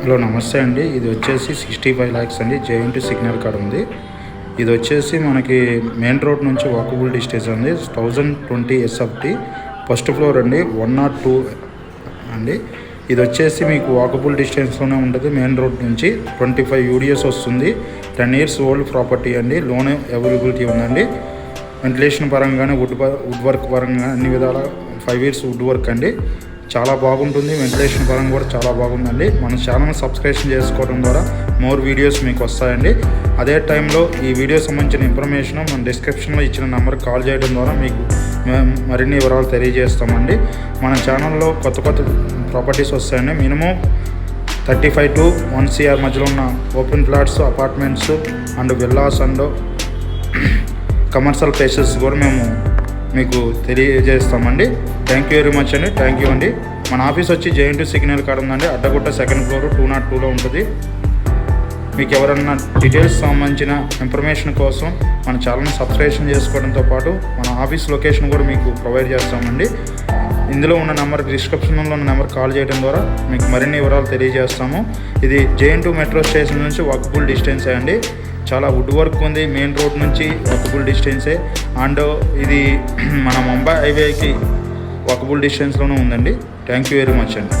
Hello నమస్తే అండి. ఇది వచ్చేసి 65 lakhs అండి. జేఎన్టీ సిగ్నల్ కాడ ఉంది. ఇది వచ్చేసి మనకి మెయిన్ రోడ్ నుంచి వాకబుల్ డిస్టెన్స్ ఉంది. 1020 SFT ఫస్ట్ ఫ్లోర్ అండి. 102 అండి. ఇది వచ్చేసి మీకు వాకబుల్ డిస్టెన్స్లోనే ఉంటుంది. మెయిన్ రోడ్ నుంచి 25 UDS వస్తుంది. 10 years ఓల్డ్ ప్రాపర్టీ అండి. లోన్ అవైలబిలిటీ ఉందండి. వెంటిలేషన్ పరంగానే వుడ్ వర్క్ పరంగా అన్ని విధాల 5 years వుడ్ వర్క్ అండి. చాలా బాగుంటుంది. వెంటిలేషన్ పరంగా కూడా చాలా బాగుందండి. మన ఛానల్ సబ్స్క్రిప్షన్ చేసుకోవడం ద్వారా మోర్ వీడియోస్ మీకు వస్తాయండి. అదే టైంలో ఈ వీడియో సంబంధించిన ఇన్ఫర్మేషన్ మన డిస్క్రిప్షన్లో ఇచ్చిన నెంబర్కి కాల్ చేయడం ద్వారా మీకు మరిన్ని వివరాలు తెలియజేస్తామండి. మన ఛానల్లో కొత్త ప్రాపర్టీస్ వస్తాయండి. మినిమం 35 to 1 CR మధ్యలో ఉన్న open plots, apartments and villas and commercial places కూడా మేము మీకు తెలియజేస్తామండి. థ్యాంక్ యూ వెరీ మచ్ అండి. థ్యాంక్ యూ అండి. మన ఆఫీస్ వచ్చి జేఎన్టీ సిగ్నల్ కాడ ఉందండి. అడ్డగుట్ట 2nd floor 202లో ఉంటుంది. మీకు ఎవరన్నా డీటెయిల్స్ సంబంధించిన ఇన్ఫర్మేషన్ కోసం మన ఛానల్ని సబ్స్క్రిప్షన్ చేసుకోవడంతో పాటు మన ఆఫీస్ లొకేషన్ కూడా మీకు ప్రొవైడ్ చేస్తామండి. ఇందులో ఉన్న నెంబర్, డిస్క్రిప్షన్లో ఉన్న నెంబర్ కాల్ చేయడం ద్వారా మీకు మరిన్ని వివరాలు తెలియజేస్తాము. ఇది జేఎన్టీ మెట్రో స్టేషన్ నుంచి వాకబుల్ డిస్టెన్సే అండి. చాలా వుడ్ వర్క్ ఉంది. మెయిన్ రోడ్ నుంచి వాకబుల్ డిస్టెన్సే అండ్ ఇది మన ముంబై హైవేకి వాకబుల్ డిస్టెన్స్లోనే ఉందండి. థ్యాంక్ యూ వెరీ మచ్ అండి.